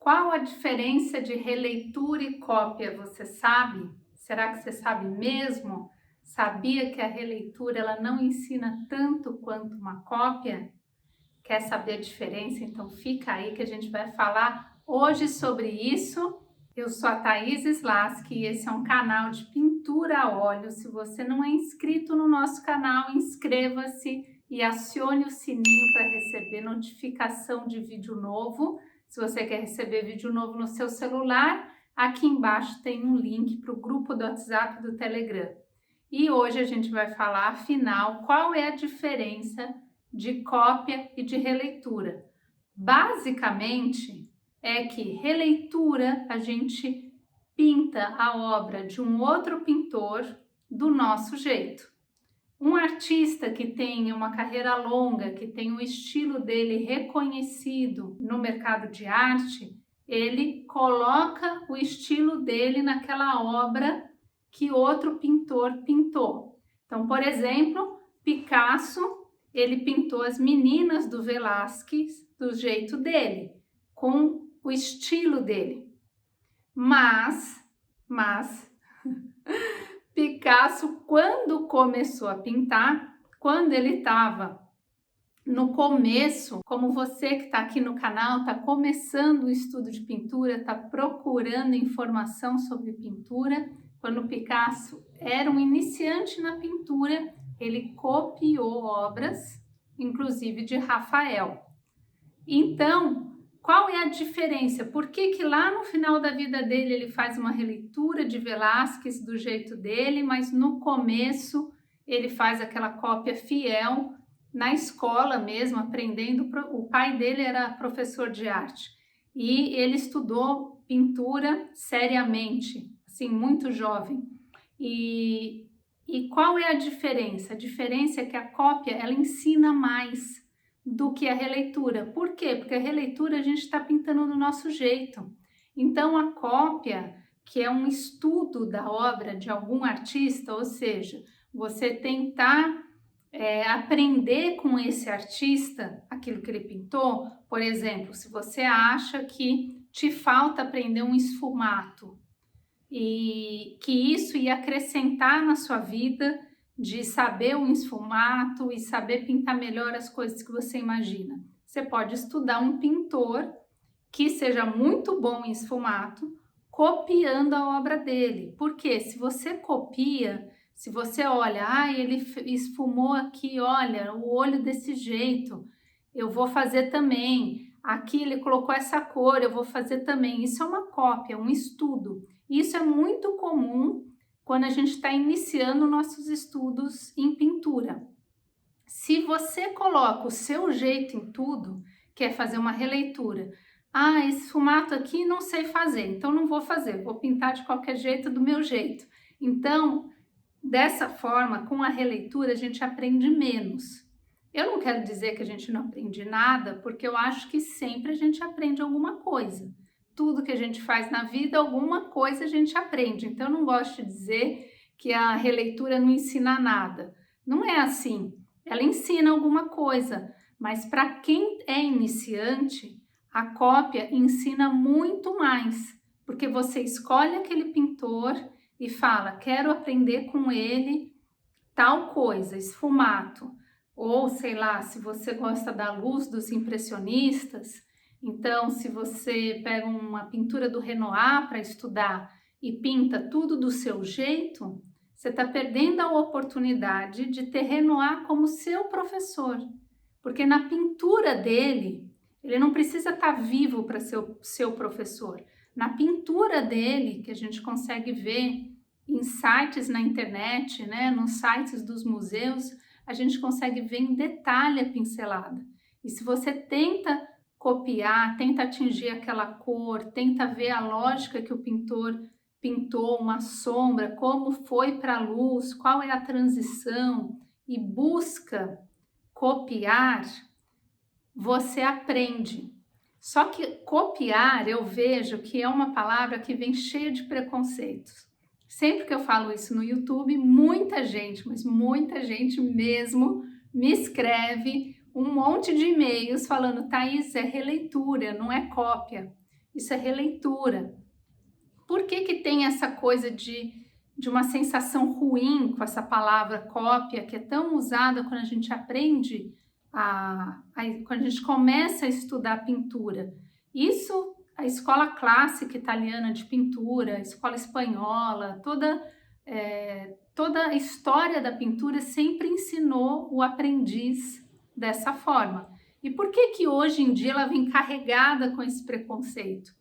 Qual a diferença de releitura e cópia? Você sabe? Será que você sabe mesmo? Sabia que a releitura ela não ensina tanto quanto uma cópia? Quer saber a diferença? Então fica aí que a gente vai falar hoje sobre isso. Eu sou a Thaís Slaski e esse é um canal de pintura a óleo. Se você não é inscrito no nosso canal, inscreva-se e acione o sininho para receber notificação de vídeo novo. Se você quer receber vídeo novo no seu celular, aqui embaixo tem um link para o grupo do WhatsApp e do Telegram. E hoje a gente vai falar, afinal, qual é a diferença de cópia e de releitura. Basicamente, é que releitura a gente pinta a obra de um outro pintor do nosso jeito. Um artista que tem uma carreira longa, que tem o estilo dele reconhecido no mercado de arte, ele coloca o estilo dele naquela obra que outro pintor pintou. Então, por exemplo, Picasso, ele pintou as meninas do Velázquez do jeito dele, com o estilo dele. Mas Picasso, quando começou a pintar, quando ele estava no começo, como você que está aqui no canal, está começando o estudo de pintura, está procurando informação sobre pintura, quando Picasso era um iniciante na pintura, ele copiou obras, inclusive de Rafael. Então, qual é a diferença? Por que lá no final da vida dele ele faz uma releitura de Velázquez do jeito dele, mas no começo ele faz aquela cópia fiel na escola mesmo, aprendendo? O pai dele era professor de arte e ele estudou pintura seriamente, assim, muito jovem. E qual é a diferença? A diferença é que a cópia ela ensina mais do que a releitura. Por quê? Porque a releitura a gente está pintando do nosso jeito. Então a cópia, que é um estudo da obra de algum artista, ou seja, você tentar aprender com esse artista aquilo que ele pintou. Por exemplo, se você acha que te falta aprender um esfumato e que isso ia acrescentar na sua vida de saber um esfumato e saber pintar melhor as coisas que você imagina. Você pode estudar um pintor que seja muito bom em esfumato, copiando a obra dele. Porque se você copia, se você olha, ele esfumou aqui, olha, o olho desse jeito, eu vou fazer também. Aqui ele colocou essa cor, eu vou fazer também. Isso é uma cópia, um estudo. Isso é muito comum quando a gente está iniciando nossos estudos em pintura. Se você coloca o seu jeito em tudo, quer fazer uma releitura, esse esfumato aqui não sei fazer, então não vou fazer, vou pintar de qualquer jeito, do meu jeito. Então, dessa forma, com a releitura, a gente aprende menos. Eu não quero dizer que a gente não aprende nada, porque eu acho que sempre a gente aprende alguma coisa. Tudo que a gente faz na vida, alguma coisa a gente aprende. Então, eu não gosto de dizer que a releitura não ensina nada. Não é assim. Ela ensina alguma coisa, mas para quem é iniciante, a cópia ensina muito mais, porque você escolhe aquele pintor e fala, quero aprender com ele tal coisa, esfumato. Ou, sei lá, se você gosta da luz dos impressionistas, então, se você pega uma pintura do Renoir para estudar e pinta tudo do seu jeito, você está perdendo a oportunidade de ter Renoir como seu professor. Porque na pintura dele, ele não precisa estar vivo para ser o seu professor. Na pintura dele, que a gente consegue ver em sites na internet, né, nos sites dos museus, a gente consegue ver em detalhe a pincelada. E se você tenta copiar, tenta atingir aquela cor, tenta ver a lógica que o pintor pintou, uma sombra, como foi para a luz, qual é a transição, e busca copiar, você aprende. Só que copiar, eu vejo que é uma palavra que vem cheia de preconceitos. Sempre que eu falo isso no YouTube, muita gente, mas muita gente mesmo, me escreve um monte de e-mails falando, Thaís, é releitura, não é cópia. isso é releitura. Por que que tem essa coisa de uma sensação ruim com essa palavra cópia, que é tão usada quando a gente aprende, quando a gente começa a estudar pintura? Isso, a escola clássica italiana de pintura, a escola espanhola, toda a história da pintura sempre ensinou o aprendiz dessa forma. E por que que hoje em dia ela vem carregada com esse preconceito?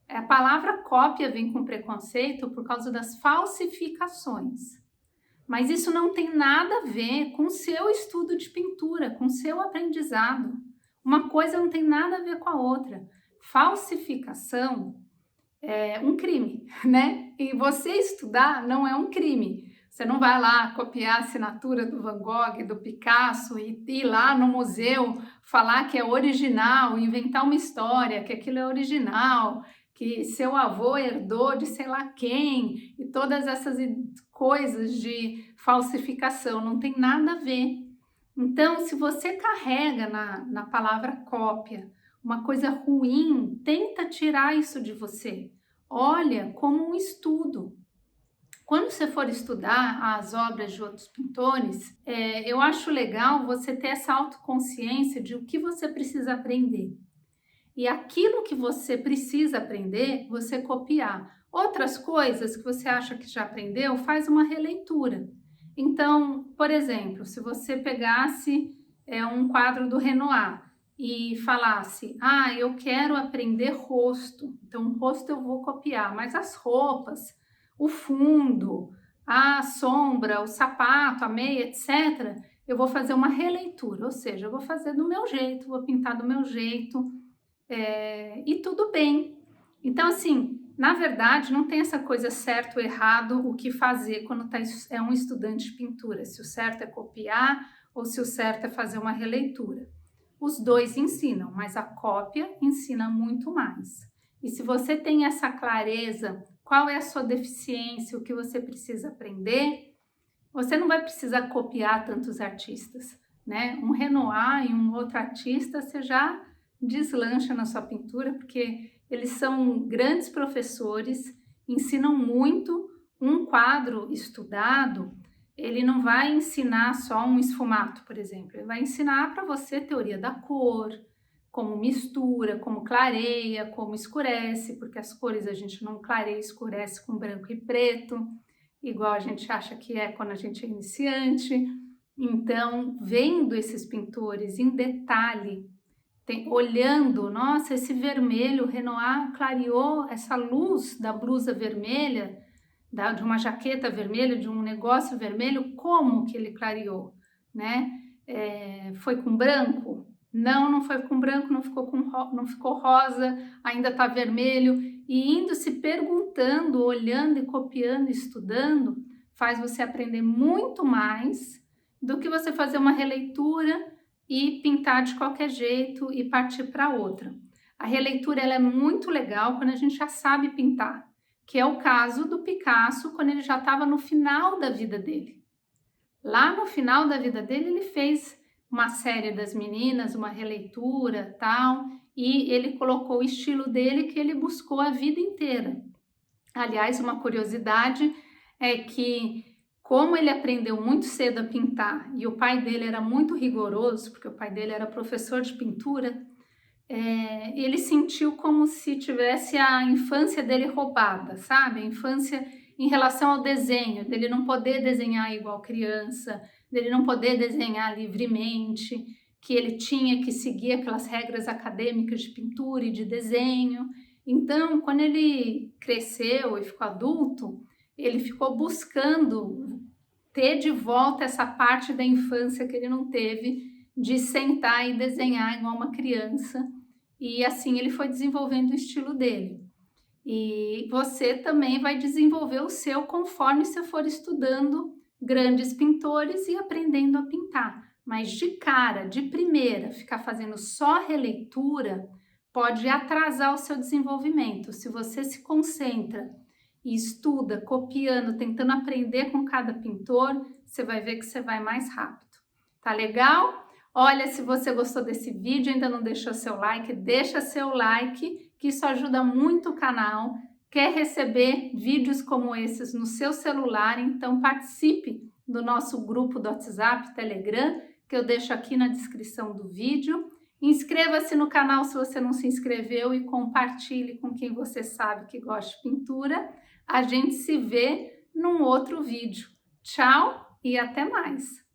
A palavra cópia vem com preconceito por causa das falsificações. Mas isso não tem nada a ver com o seu estudo de pintura, com o seu aprendizado. Uma coisa não tem nada a ver com a outra. Falsificação é um crime, né? E você estudar não é um crime. Você não vai lá copiar a assinatura do Van Gogh, do Picasso e ir lá no museu falar que é original, inventar uma história, que aquilo é original, que seu avô herdou de sei lá quem, e todas essas coisas de falsificação, não tem nada a ver. Então, se você carrega na palavra cópia uma coisa ruim, tenta tirar isso de você. Olha como um estudo. Quando você for estudar as obras de outros pintores, eu acho legal você ter essa autoconsciência de o que você precisa aprender. E aquilo que você precisa aprender, você copiar. Outras coisas que você acha que já aprendeu, faz uma releitura. Então, por exemplo, se você pegasse um quadro do Renoir e falasse, eu quero aprender rosto, então o rosto eu vou copiar, mas as roupas, o fundo, a sombra, o sapato, a meia, etc., eu vou fazer uma releitura, ou seja, eu vou fazer do meu jeito, vou pintar do meu jeito, e tudo bem. Então, assim, na verdade, não tem essa coisa certo ou errado o que fazer quando é um estudante de pintura, se o certo é copiar ou se o certo é fazer uma releitura. Os dois ensinam, mas a cópia ensina muito mais. E se você tem essa clareza, qual é a sua deficiência, o que você precisa aprender, você não vai precisar copiar tantos artistas, né? Um Renoir e um outro artista, você já deslancha na sua pintura, porque eles são grandes professores, ensinam muito. Um quadro estudado, ele não vai ensinar só um esfumato, por exemplo, ele vai ensinar para você teoria da cor, como mistura, como clareia, como escurece, porque as cores a gente não clareia e escurece com branco e preto, igual a gente acha que é quando a gente é iniciante. Então, vendo esses pintores em detalhe, olhando, nossa, esse vermelho, o Renoir clareou essa luz da blusa vermelha, de uma jaqueta vermelha, de um negócio vermelho, como que ele clareou, né? Foi com branco? Não, não foi com branco, não ficou rosa, ainda está vermelho. E indo se perguntando, olhando e copiando, estudando, faz você aprender muito mais do que você fazer uma releitura e pintar de qualquer jeito e partir para outra. A releitura ela é muito legal quando a gente já sabe pintar, que é o caso do Picasso quando ele já estava no final da vida dele. Lá no final da vida dele, ele fez uma série das meninas, uma releitura, tal, e ele colocou o estilo dele que ele buscou a vida inteira. Aliás, uma curiosidade é que, como ele aprendeu muito cedo a pintar e o pai dele era muito rigoroso, porque o pai dele era professor de pintura, ele sentiu como se tivesse a infância dele roubada, sabe? A infância em relação ao desenho, dele não poder desenhar igual criança, dele não poder desenhar livremente, que ele tinha que seguir aquelas regras acadêmicas de pintura e de desenho. Então, quando ele cresceu e ficou adulto, ele ficou buscando ter de volta essa parte da infância que ele não teve, de sentar e desenhar igual uma criança. E assim ele foi desenvolvendo o estilo dele. E você também vai desenvolver o seu conforme você for estudando grandes pintores e aprendendo a pintar. Mas de cara, de primeira, ficar fazendo só releitura pode atrasar o seu desenvolvimento. Se você se concentra e estuda, copiando, tentando aprender com cada pintor, você vai ver que você vai mais rápido. Tá legal? Olha, se você gostou desse vídeo e ainda não deixou seu like, deixa seu like, que isso ajuda muito o canal. Quer receber vídeos como esses no seu celular? Então participe do nosso grupo do WhatsApp, Telegram, que eu deixo aqui na descrição do vídeo. Inscreva-se no canal se você não se inscreveu e compartilhe com quem você sabe que gosta de pintura. A gente se vê num outro vídeo. Tchau e até mais!